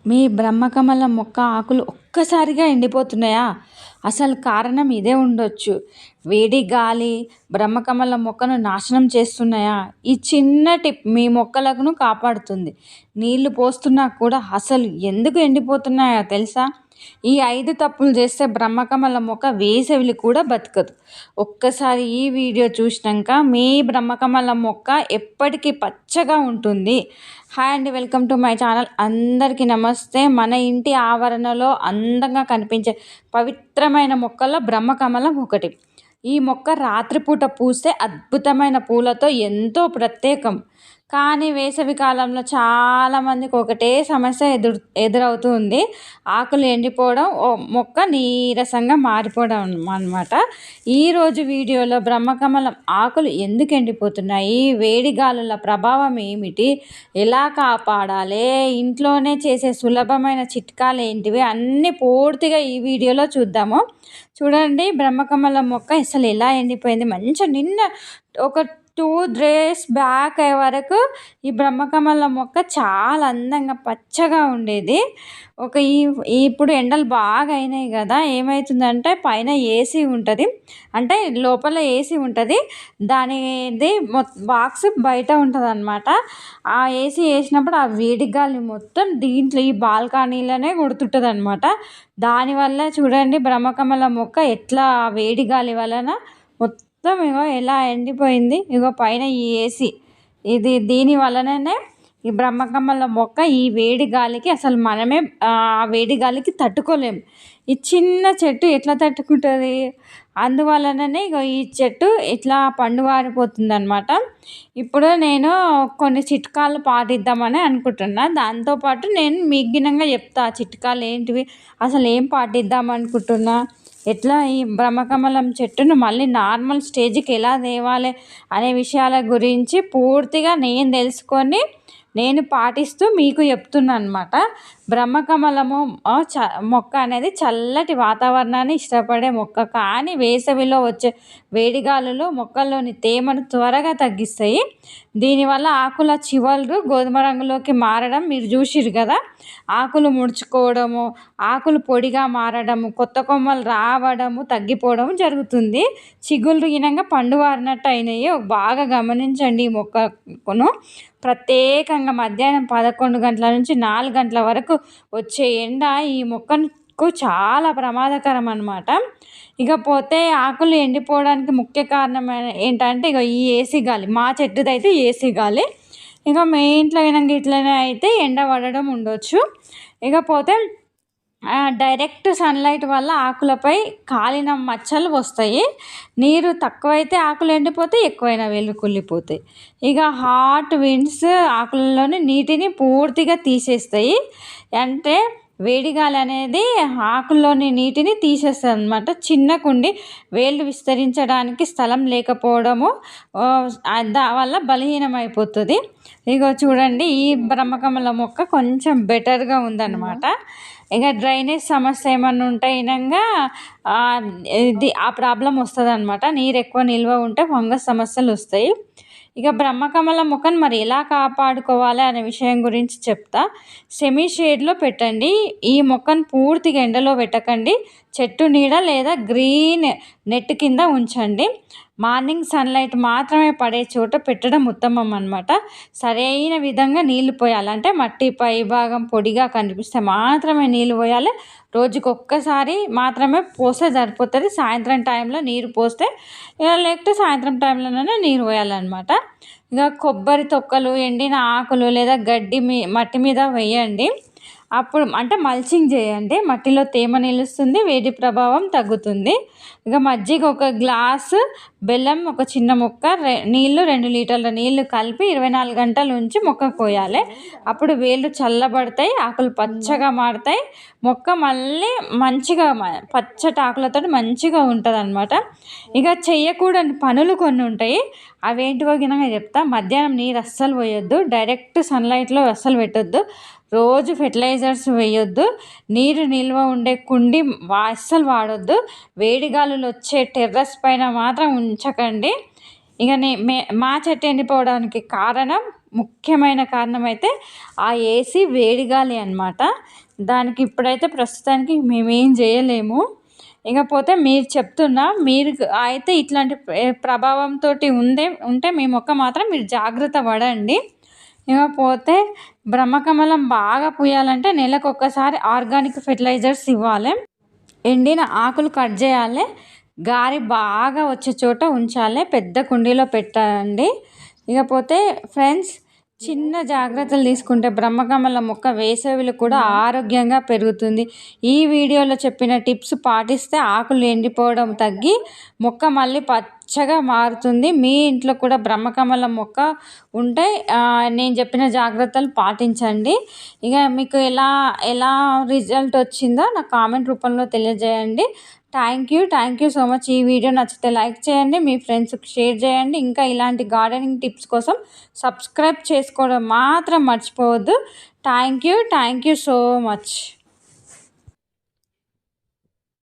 మీ బ్రహ్మకమలం మొక్క ఆకులు ఒక్కసారిగా ఎండిపోతున్నాయా? అసలు కారణం ఇదే ఉండొచ్చు. వేడి గాలి బ్రహ్మకమలం మొక్కను నాశనం చేస్తున్నాయా? ఈ చిన్న టిప్ మీ మొక్కలను కాపాడుతుంది. నీళ్లు పోస్తున్నా కూడా అసలు ఎందుకు ఎండిపోతున్నాయో తెలుసా? ఈ 5 తప్పులు చేస్తే బ్రహ్మకమలం మొక్క వేసవిలో కూడా బతకదు. ఒక్కసారి ఈ వీడియో చూసినాక మీ బ్రహ్మకమలం మొక్క ఎప్పటికీ పచ్చగా ఉంటుంది. హాయ్ అండి, వెల్కమ్ టు మై ఛానల్. అందరికీ నమస్తే. మన ఇంటి ఆవరణలో అందంగా కనిపించే పవిత్రమైన మొక్కల్లో బ్రహ్మకమలం ఒకటి. ఈ మొక్క రాత్రిపూట పూస్తే అద్భుతమైన పూలతో ఎంతో ప్రత్యేకం. కానీ వేసవి కాలంలో చాలామందికి ఒకటే సమస్య ఎదురవుతుంది. ఆకులు ఎండిపోవడం, మొక్క నీరసంగా మారిపోవడం అన్నమాట. ఈరోజు వీడియోలో బ్రహ్మకమలం ఆకులు ఎందుకు ఎండిపోతున్నాయి, వేడి గాలుల ప్రభావం ఏమిటి, ఎలా కాపాడాలి, ఇంట్లోనే చేసే సులభమైన చిట్కాలు ఏంటివి అన్నీ పూర్తిగా ఈ వీడియోలో చూద్దాము. చూడండి, బ్రహ్మకమలం మొక్క అసలు ఎలా ఎండిపోయింది. మంచిగా నిన్న ఒక 2 days బ్యాక్ అయ్యే వరకు ఈ బ్రహ్మకమలం మొక్క చాలా అందంగా పచ్చగా ఉండేది. ఇప్పుడు ఎండలు బాగా అయినాయి కదా, ఏమవుతుందంటే పైన ఏసీ ఉంటుంది, అంటే లోపల ఏసీ ఉంటుంది, దానిది బాక్స్ బయట ఉంటుంది అనమాట. ఆ ఏసీ వేసినప్పుడు ఆ వేడి గాలి మొత్తం దీంట్లో ఈ బాల్కనీలోనే కొడుతుంటుంది అనమాట. దానివల్ల చూడండి బ్రహ్మకమలం మొక్క ఎట్లా వేడి గాలి వలన మొత్తం ఇగో ఎలా ఎండిపోయింది. ఇగో పైన ఈ ఏసీ దీని వలననే ఈ బ్రహ్మకమలం మొక్క ఈ వేడి గాలికి అసలు మనమే ఆ వేడి గాలికి తట్టుకోలేము. ఈ చిన్న చెట్టు ఎట్లా తట్టుకుంటుంది? అందువలననే ఇగో ఈ చెట్టు ఇట్లా పండువారిపోతుంది అనమాట. ఇప్పుడు నేను కొన్ని చిట్కాలు పాటిద్దామని అనుకుంటున్నా. దాంతోపాటు నేను మిగిలినంగా చెప్తా చిట్కాలు ఏంటివి, అసలు ఏం పాటిద్దాం అనుకుంటున్నా, ఎట్లా ఈ బ్రహ్మకమలం చెట్టును మళ్ళీ నార్మల్ స్టేజ్కి ఎలా తేవాలి అనే విషయాల గురించి పూర్తిగా నేను తెలుసుకొని నేను పాటిస్తూ మీకు చెప్తున్నాను అనమాట. బ్రహ్మకమలము మొక్క అనేది చల్లటి వాతావరణాన్ని ఇష్టపడే మొక్క. కానీ వేసవిలో వచ్చే వేడిగాలులు మొక్కల్లోని తేమను త్వరగా తగ్గిస్తాయి. దీనివల్ల ఆకుల చివర్లు గోధుమ రంగులోకి మారడం మీరు చూసిరు కదా. ఆకులు ముడుచుకోవడము, ఆకులు పొడిగా మారడము, కొత్త కొమ్మలు రావడము, తగ్గిపోవడము జరుగుతుంది. చిగుళ్ళు ఈనంగా పండువారినట్టు అయినాయి. బాగా గమనించండి. ఈ మొక్కను ప్రత్యేకంగా మధ్యాహ్నం 11 గంటల నుంచి 4 గంటల వరకు వచ్చే ఎండ ఈ మొక్కకు చాలా ప్రమాదకరం అన్నమాట. ఇకపోతే ఆకులు ఎండిపోవడానికి ముఖ్య కారణం ఏంటంటే ఇక ఈ ఏసీ గాలి. మా చెట్టుదైతే ఏసీ గాలి. ఇక మీ ఇంట్లో ఇట్లనే అయితే ఎండ పడడం ఉండొచ్చు. ఇకపోతే డైరెక్ట్ సన్లైట్ వల్ల ఆకులపై కాలిన మచ్చలు వస్తాయి. నీరు తక్కువైతే ఆకులు ఎండిపోతాయి, ఎక్కువైన వేళ్ళు కుళ్ళిపోతాయి. ఇక హాట్ విండ్స్ ఆకులలోని నీటిని పూర్తిగా తీసేస్తాయి. అంటే వేడిగాలి అనేది ఆకుల్లోని నీటిని తీసేస్తుంది అనమాట. చిన్న కుండి వేళ్ళు విస్తరించడానికి స్థలం లేకపోవడము వల్ల బలహీనమైపోతుంది. ఇగో చూడండి, ఈ బ్రహ్మకమల మొక్క కొంచెం బెటర్గా ఉందన్నమాట. ఇక డ్రైనేజ్ సమస్య ఏమన్నా ఉంటే ఇనంగా ఆ ప్రాబ్లం వస్తుంది అనమాట. నీరు ఎక్కువ నిల్వ ఉంటే ఫంగస్ సమస్యలు వస్తాయి. ఇక బ్రహ్మకమల మొక్కను మరి ఎలా కాపాడుకోవాలి అనే విషయం గురించి చెప్తా. సెమీ షేడ్లో పెట్టండి. ఈ మొక్కను పూర్తిగా ఎండలో పెట్టకండి. చెట్టు నీడ లేదా గ్రీన్ నెట్ కింద ఉంచండి. మార్నింగ్ సన్లైట్ మాత్రమే పడే చోట పెట్టడం ఉత్తమం అన్నమాట. సరైన విధంగా నీళ్లు పోయాలి. అంటే మట్టి పై భాగం పొడిగా కనిపిస్తే మాత్రమే నీళ్ళు పోయాలి. రోజుకి ఒక్కసారి మాత్రమే పోస్తే సరిపోతుంది. సాయంత్రం టైంలో నీరు పోస్తే లేకపోతే సాయంత్రం టైంలోనే నీరు పోయాలన్నమాట. ఇక కొబ్బరి తొక్కలు, ఎండిన ఆకులు లేదా గడ్డి మట్టి మీద వేయండి. అప్పుడు అంటే మల్చింగ్ చేయండి. మట్టిలో తేమ నిలుస్తుంది, వేడి ప్రభావం తగ్గుతుంది. ఇక మజ్జిగ 1 గ్లాసు, బెల్లం ఒక చిన్న ముక్క, నీళ్ళు 2 లీటర్ల నీళ్లు కలిపి 24 గంటల నుంచి మొక్కకు పోయాలి. అప్పుడు వేళ్ళు చల్లబడతాయి, ఆకులు పచ్చగా మారుతాయి, మొక్క మళ్ళీ మంచిగా పచ్చటి ఆకులతో మంచిగా ఉంటుంది అనమాట. ఇక చెయ్యకూడని పనులు కొన్ని ఉంటాయి, అవేంటివో గినంగా చెప్తా. మధ్యాహ్నం నీరు అస్సలు పోయొద్దు. డైరెక్ట్ సన్లైట్లో అస్సలు పెట్టొద్దు. రోజు ఫెర్టిలైజర్స్ వేయొద్దు. నీరు నిల్వ ఉండే కుండి అస్సలు వాడొద్దు. వేడిగాలులు వచ్చే టెర్రస్ పైన మాత్రం ఉంచకండి. ఇక మా చెట్టు ఎండిపోవడానికి కారణం ముఖ్యమైన కారణం అయితే ఆ ఏసీ వేడి గాలి అన్నమాట. దానికి ఇప్పుడైతే ప్రస్తుతానికి మేమేం చేయలేము. ఇకపోతే మీరు చెప్తున్నా మీరు అయితే ఇట్లాంటి ప్రభావంతో ఉంటే మీ మొక్క మాత్రం మీరు జాగ్రత్త పడండి. ఇకపోతే బ్రహ్మకమలం బాగా పూయాలంటే నెలకొకసారి ఆర్గానిక్ ఫెర్టిలైజర్స్ ఇవ్వాలి. ఎండిన ఆకులు కట్ చేయాలి. గాలి బాగా వచ్చే చోట ఉంచాలి. పెద్ద కుండీలో పెట్టండి. ఇకపోతే ఫ్రెండ్స్, చిన్న జాగ్రత్తలు తీసుకుంటే బ్రహ్మకమల మొక్క వేసవిలో కూడా ఆరోగ్యంగా పెరుగుతుంది. ఈ వీడియోలో చెప్పిన టిప్స్ పాటిస్తే ఆకులు ఎండిపోవడం తగ్గి మొక్క మళ్ళీ పచ్చగా మారుతుంది. మీ ఇంట్లో కూడా బ్రహ్మకమల మొక్క ఉంటే నేను చెప్పిన జాగ్రత్తలు పాటించండి. ఇక మీకు ఎలా రిజల్ట్ వచ్చిందో నాకు కామెంట్ రూపంలో తెలియజేయండి. Thank you so much. ఈ వీడియో నచ్చితే లైక్ చేయండి, మీ ఫ్రెండ్స్కి షేర్ చేయండి. ఇంకా ఇలాంటి గార్డెనింగ్ టిప్స్ కోసం సబ్స్క్రైబ్ చేసుకోవడం మాత్రం మర్చిపోవద్దు. Thank you so much.